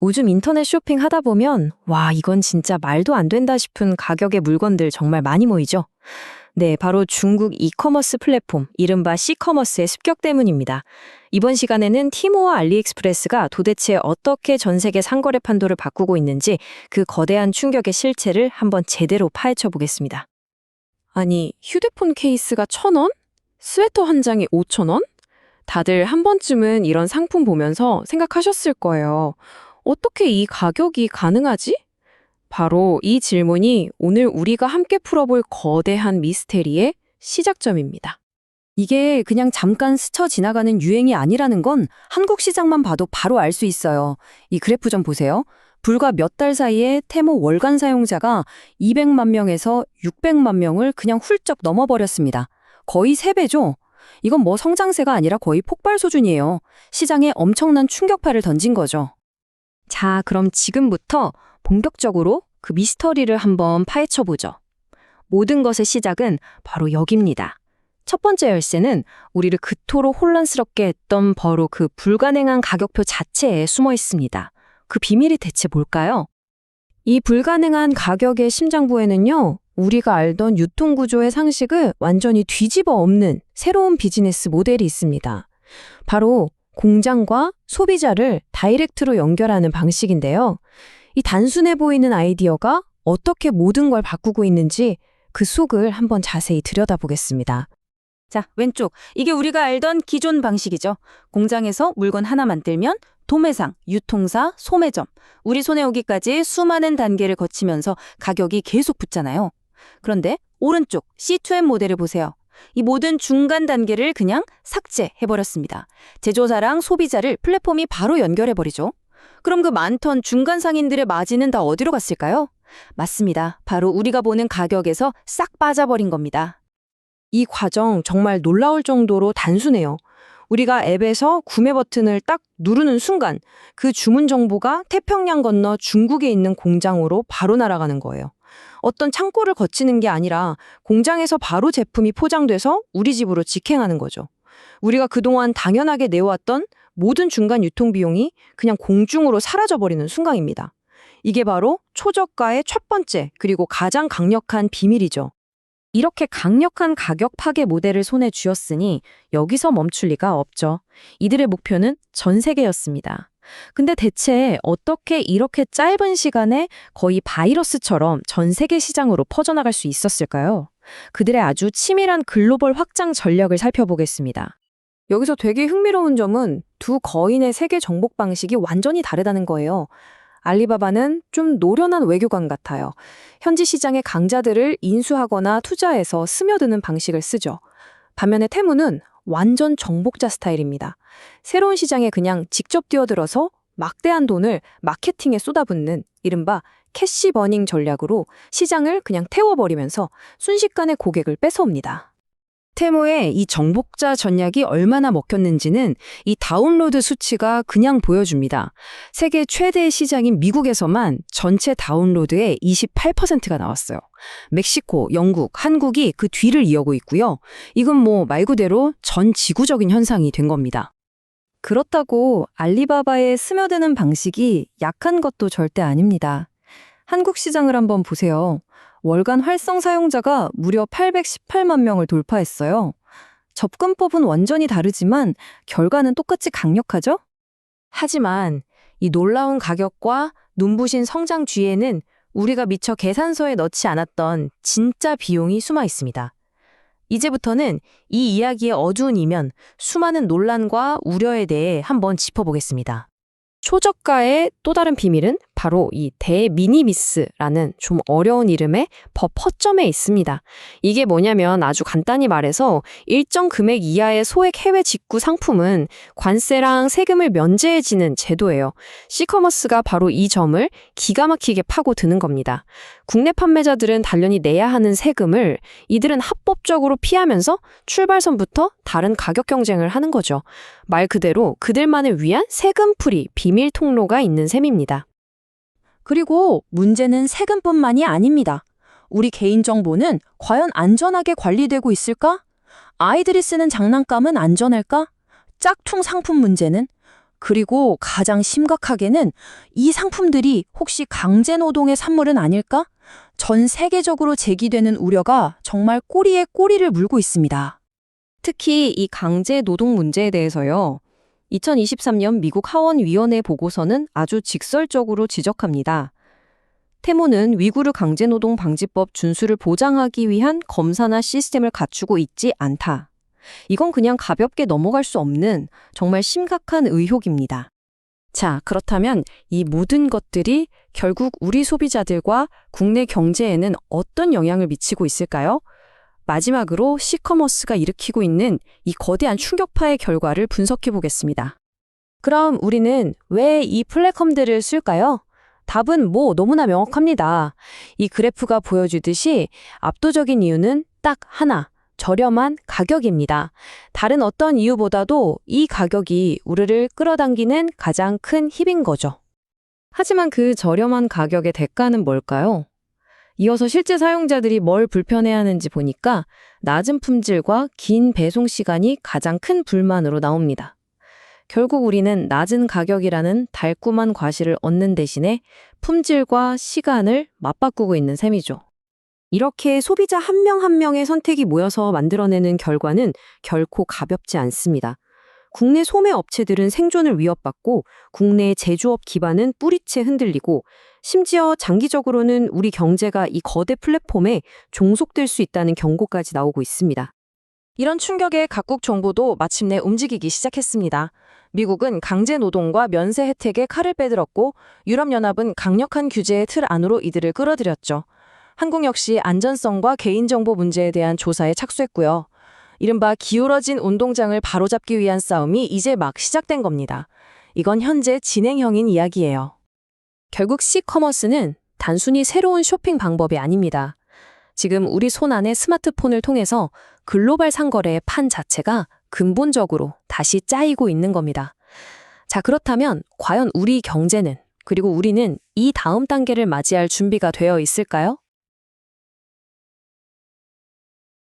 요즘 인터넷 쇼핑 하다 보면, 와, 이건 진짜 말도 안 된다 싶은 가격의 물건들 정말 많이 모이죠? 네, 바로 중국 이커머스 플랫폼, 이른바 C커머스의 습격 때문입니다. 이번 시간에는 티모와 알리익스프레스가 도대체 어떻게 전 세계 상거래 판도를 바꾸고 있는지 그 거대한 충격의 실체를 한번 제대로 파헤쳐 보겠습니다. 아니, 휴대폰 케이스가 1,000원? 스웨터 한 장이 5,000원? 다들 한 번쯤은 이런 상품 보면서 생각하셨을 거예요. 어떻게 이 가격이 가능하지? 바로 이 질문이 오늘 우리가 함께 풀어볼 거대한 미스테리의 시작점입니다. 이게 그냥 잠깐 스쳐 지나가는 유행이 아니라는 건 한국 시장만 봐도 바로 알 수 있어요. 이 그래프 좀 보세요. 불과 몇 달 사이에 테모 월간 사용자가 200만 명에서 600만 명을 그냥 훌쩍 넘어버렸습니다. 거의 3배죠? 이건 뭐 성장세가 아니라 거의 폭발 수준이에요. 시장에 엄청난 충격파를 던진 거죠. 자, 그럼 지금부터 본격적으로 그 미스터리를 한번 파헤쳐보죠. 모든 것의 시작은 바로 여기입니다. 첫 번째 열쇠는 우리를 그토록 혼란스럽게 했던 바로 그 불가능한 가격표 자체에 숨어 있습니다. 그 비밀이 대체 뭘까요? 이 불가능한 가격의 심장부에는요, 우리가 알던 유통구조의 상식을 완전히 뒤집어 엎는 새로운 비즈니스 모델이 있습니다. 바로 공장과 소비자를 다이렉트로 연결하는 방식인데요. 이 단순해 보이는 아이디어가 어떻게 모든 걸 바꾸고 있는지 그 속을 한번 자세히 들여다보겠습니다. 자, 왼쪽. 이게 우리가 알던 기존 방식이죠. 공장에서 물건 하나 만들면 도매상, 유통사, 소매점, 우리 손에 오기까지 수많은 단계를 거치면서 가격이 계속 붙잖아요. 그런데 오른쪽 C2M 모델을 보세요. 이 모든 중간 단계를 그냥 삭제해버렸습니다. 제조사랑 소비자를 플랫폼이 바로 연결해버리죠. 그럼 그 많던 중간 상인들의 마진은 다 어디로 갔을까요? 맞습니다. 바로 우리가 보는 가격에서 싹 빠져버린 겁니다. 이 과정 정말 놀라울 정도로 단순해요. 우리가 앱에서 구매 버튼을 딱 누르는 순간 그 주문 정보가 태평양 건너 중국에 있는 공장으로 바로 날아가는 거예요. 어떤 창고를 거치는 게 아니라 공장에서 바로 제품이 포장돼서 우리 집으로 직행하는 거죠. 우리가 그동안 당연하게 내왔던 모든 중간 유통 비용이 그냥 공중으로 사라져버리는 순간입니다. 이게 바로 초저가의 첫 번째 그리고 가장 강력한 비밀이죠. 이렇게 강력한 가격 파괴 모델을 손에 쥐었으니 여기서 멈출 리가 없죠. 이들의 목표는 전 세계였습니다. 근데 대체 어떻게 이렇게 짧은 시간에 거의 바이러스처럼 전 세계 시장으로 퍼져나갈 수 있었을까요? 그들의 아주 치밀한 글로벌 확장 전략을 살펴보겠습니다. 여기서 되게 흥미로운 점은 두 거인의 세계 정복 방식이 완전히 다르다는 거예요. 알리바바는 좀 노련한 외교관 같아요. 현지 시장의 강자들을 인수하거나 투자해서 스며드는 방식을 쓰죠. 반면에 테무는 완전 정복자 스타일입니다. 새로운 시장에 그냥 직접 뛰어들어서 막대한 돈을 마케팅에 쏟아붓는 이른바 캐시 버닝 전략으로 시장을 그냥 태워버리면서 순식간에 고객을 뺏어옵니다. 테무의 이 정복자 전략이 얼마나 먹혔는지는 이 다운로드 수치가 그냥 보여줍니다. 세계 최대 시장인 미국에서만 전체 다운로드의 28%가 나왔어요. 멕시코, 영국, 한국이 그 뒤를 이어고 있고요. 이건 뭐 말 그대로 전 지구적인 현상이 된 겁니다. 그렇다고 알리바바의 스며드는 방식이 약한 것도 절대 아닙니다. 한국 시장을 한번 보세요. 월간 활성 사용자가 무려 818만 명을 돌파했어요. 접근법은 완전히 다르지만 결과는 똑같이 강력하죠? 하지만 이 놀라운 가격과 눈부신 성장 뒤에는 우리가 미처 계산서에 넣지 않았던 진짜 비용이 숨어 있습니다. 이제부터는 이 이야기의 어두운 이면, 수많은 논란과 우려에 대해 한번 짚어보겠습니다. 초저가의 또 다른 비밀은 바로 이 데미니미스라는 좀 어려운 이름의 법 허점에 있습니다. 이게 뭐냐면 아주 간단히 말해서 일정 금액 이하의 소액 해외 직구 상품은 관세랑 세금을 면제해지는 제도예요. C커머스가 바로 이 점을 기가 막히게 파고드는 겁니다. 국내 판매자들은 단련히 내야 하는 세금을 이들은 합법적으로 피하면서 출발선부터 다른 가격 경쟁을 하는 거죠. 말 그대로 그들만을 위한 세금풀이 비밀 통로가 있는 셈입니다. 그리고 문제는 세금뿐만이 아닙니다. 우리 개인정보는 과연 안전하게 관리되고 있을까? 아이들이 쓰는 장난감은 안전할까? 짝퉁 상품 문제는? 그리고 가장 심각하게는 이 상품들이 혹시 강제노동의 산물은 아닐까? 전 세계적으로 제기되는 우려가 정말 꼬리에 꼬리를 물고 있습니다. 특히 이 강제 노동 문제에 대해서요. 2023년 미국 하원위원회 보고서는 아주 직설적으로 지적합니다. 테모는 위구르 강제노동 방지법 준수를 보장하기 위한 검사나 시스템을 갖추고 있지 않다. 이건 그냥 가볍게 넘어갈 수 없는 정말 심각한 의혹입니다. 자, 그렇다면 이 모든 것들이 결국 우리 소비자들과 국내 경제에는 어떤 영향을 미치고 있을까요? 마지막으로 시커머스가 일으키고 있는 이 거대한 충격파의 결과를 분석해 보겠습니다. 그럼 우리는 왜 이 플랫폼들을 쓸까요? 답은 너무나 명확합니다. 이 그래프가 보여주듯이 압도적인 이유는 딱 하나, 저렴한 가격입니다. 다른 어떤 이유보다도 이 가격이 우리를 끌어당기는 가장 큰 힘인 거죠. 하지만 그 저렴한 가격의 대가는 뭘까요? 이어서 실제 사용자들이 뭘 불편해하는지 보니까 낮은 품질과 긴 배송 시간이 가장 큰 불만으로 나옵니다. 결국 우리는 낮은 가격이라는 달콤한 과실을 얻는 대신에 품질과 시간을 맞바꾸고 있는 셈이죠. 이렇게 소비자 한 명 한 명의 선택이 모여서 만들어내는 결과는 결코 가볍지 않습니다. 국내 소매 업체들은 생존을 위협받고 국내 제조업 기반은 뿌리채 흔들리고 심지어 장기적으로는 우리 경제가 이 거대 플랫폼에 종속될 수 있다는 경고까지 나오고 있습니다. 이런 충격에 각국 정부도 마침내 움직이기 시작했습니다. 미국은 강제 노동과 면세 혜택에 칼을 빼들었고 유럽연합은 강력한 규제의 틀 안으로 이들을 끌어들였죠. 한국 역시 안전성과 개인정보 문제에 대한 조사에 착수했고요. 이른바 기울어진 운동장을 바로잡기 위한 싸움이 이제 막 시작된 겁니다. 이건 현재 진행형인 이야기예요. 결국 시커머스는 단순히 새로운 쇼핑 방법이 아닙니다. 지금 우리 손 안의 스마트폰을 통해서 글로벌 상거래의 판 자체가 근본적으로 다시 짜이고 있는 겁니다. 자, 그렇다면 과연 우리 경제는, 그리고 우리는 이 다음 단계를 맞이할 준비가 되어 있을까요?